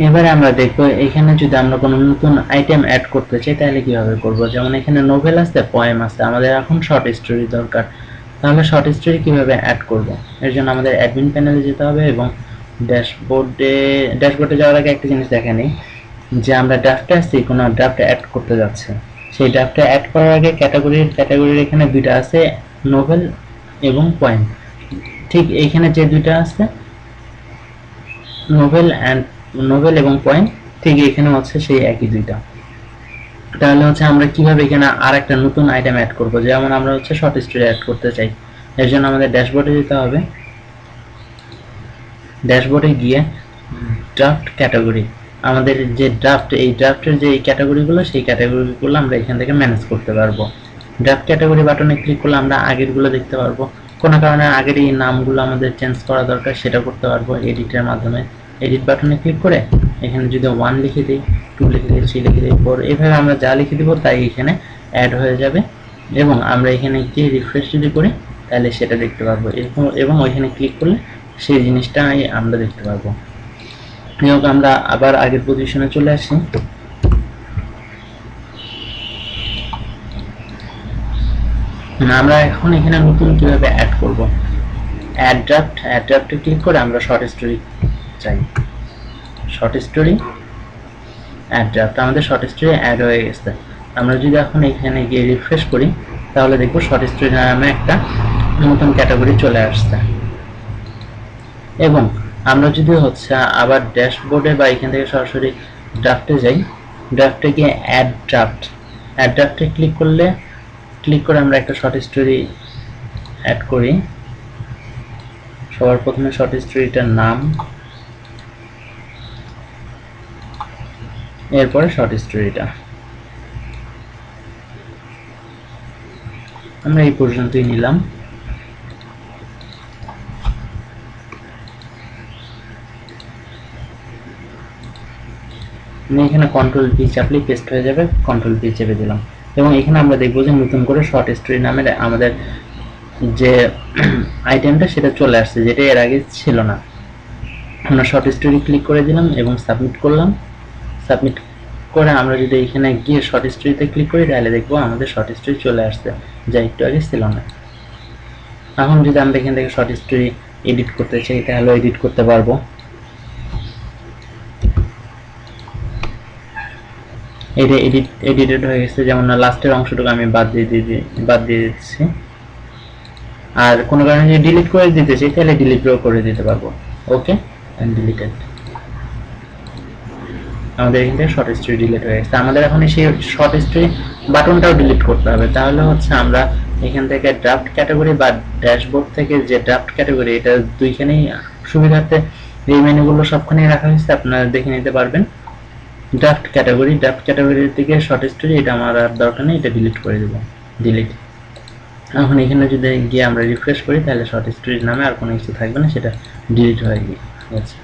এবারে আমরা দেখব এখানে যদি আমরা কোনো নতুন আইটেম অ্যাড করতে চাই তাহলে কিভাবে করব। যেমন এখানে নোভেল আছে, পোয়েম আছে, আমাদের এখন শর্ট স্টোরি দরকার। তাহলে শর্ট স্টোরি কিভাবে অ্যাড করব? এর জন্য আমাদের অ্যাডমিন প্যানেলে যেতে হবে এবং ড্যাশবোর্ডে যাওয়ার আগে একটা জিনিস দেখে নিই যে আমরা ড্রাফটে আসছি, কোনো ড্রাফট অ্যাড করতে যাচ্ছে। সেই ড্রাফটে অ্যাড করার আগে ক্যাটাগরির এখানে দুইটা আছে, নোভেল এবং পোয়েম। ঠিক এইখানে যে দুইটা আছে নোভেল এবং পয়েন্ট, ঠিক এখানে হচ্ছে সেই একই দুইটা। তাহলে হচ্ছে আমরা কিভাবে এখানে আর একটা নতুন আইটেম অ্যাড করব? যেমন আমরা হচ্ছে শর্ট স্টোরি অ্যাড করতে চাই, এর জন্য আমাদের ড্যাশবোর্ডে যেতে হবে। ড্যাশবোর্ডে গিয়ে ড্রাফট ক্যাটাগরি, আমাদের যে ড্রাফট, এই ড্রাফটের যে ক্যাটাগরিগুলো, সেই ক্যাটাগরিগুলো আমরা এখান থেকে ম্যানেজ করতে পারবো। ড্রাফট ক্যাটাগরি বাটনে ক্লিক করলে আমরা আগেরগুলো দেখতে পারবো। কোনো কারণে আগের এই নামগুলো আমাদের চেঞ্জ করা দরকার, সেটা করতে পারবো এডিটের মাধ্যমে। এডিট বাটনে ক্লিক করে এখানে যদি 1 লিখে দিই, 2 লিখে দিই, 3 লিখে দিই, 4, এইভাবে আমরা যা লিখে দিব তাই এখানে অ্যাড হয়ে যাবে। এবং আমরা এখানে গিয়ে রিফ্রেশ যদি করি তাহলে সেটা দেখতে পারবো, এবং ওইখানে ক্লিক করলে সেই জিনিসটাই আমরা দেখতে পারবো। আমরা আবার আগের পজিশনে চলে আসি। আমরা এখন এখানে নতুন কিভাবে অ্যাড করব? অ্যাড ড্রাফটে ক্লিক করে আমরা শর্ট স্টোরি চাই। শর্ট স্টোরি অ্যাড ড্রাফট, আমাদের শর্ট স্টোরি অ্যাড হয়ে গেছে। আমরা যদি এখন এখানে গিয়ে রিফ্রেশ করি তাহলে দেখব শর্ট স্টোরি নামে একটা নতুন ক্যাটাগরি চলে আসছে। এবং আমরা যদি হচ্ছে আবার ড্যাশবোর্ডে বা এখান থেকে সরাসরি ড্রাফটে যাই, ড্রাফটে গিয়ে অ্যাড ড্রাফটে ক্লিক করে আমরা একটা শর্ট স্টোরি অ্যাড করি। সবার প্রথমে শর্ট স্টোরিটার নাম, এরপরে শর্ট স্টোরিটা। আমরা এই পর্যন্তই নিলাম। এখানে কন্ট্রোল ভি চাপলে পেস্ট হয়ে যাবে, কন্ট্রোল ভি চেপে দিলাম। এবং এখানে আমরা দেখবো যে নতুন করে শর্ট স্টোরি নামের আমাদের যে আইটেমটা সেটা চলে আসছে, যেটা এর আগে ছিল না। আমরা শর্ট স্টোরি ক্লিক করে দিলাম এবং সাবমিট করলাম। সাবমিট করে আমরা যদি এখানে গিয়ে শর্ট স্টোরিতে ক্লিক করি তাহলে দেখবো আমাদের শর্ট স্টোরি চলে আসছে, যা একটু আগে ছিল না। এখন যদি আমরা এখান থেকে শর্ট স্টোরি এডিট করতে চাই তাহলে এডিট করতে পারবো। এটা এডিটেড হয়ে গেছে, যেমন লাস্টের অংশটুকু আমি বাদ দিয়ে দিচ্ছি। আর কোনো কারণে যদি ডিলিট করে দিতে চাই তাহলে ডিলিটও করে দিতে পারবো। ওকে, এন্ড ডিলিটেড। আমাদের এখান থেকে শর্ট স্টোরি ডিলিট হয়ে গেছে। আমাদের এখন সেই শর্ট স্টোরি বাটনটাও ডিলিট করতে হবে। তাহলে হচ্ছে আমরা এখান থেকে ড্রাফট ক্যাটাগরি বা ড্যাশবোর্ড থেকে যে ড্রাফট ক্যাটাগরি, এটা দুইখানেই সুবিধার্থে এই মেনুগুলো সবখানেই রাখা হয়েছে, আপনারা দেখে নিতে পারবেন। ড্রাফট ক্যাটাগরির দিকে শর্ট স্টোরি, এটা আমার আর দরকার নেই, এটা ডিলিট করে দেবো। ডিলিট। এখন এখানে যদি গিয়ে আমরা রিফ্রেশ করি তাহলে শর্ট স্টোরির নামে আর কোনো কিছু থাকবে না, সেটা ডিলিট হয়ে গেছে।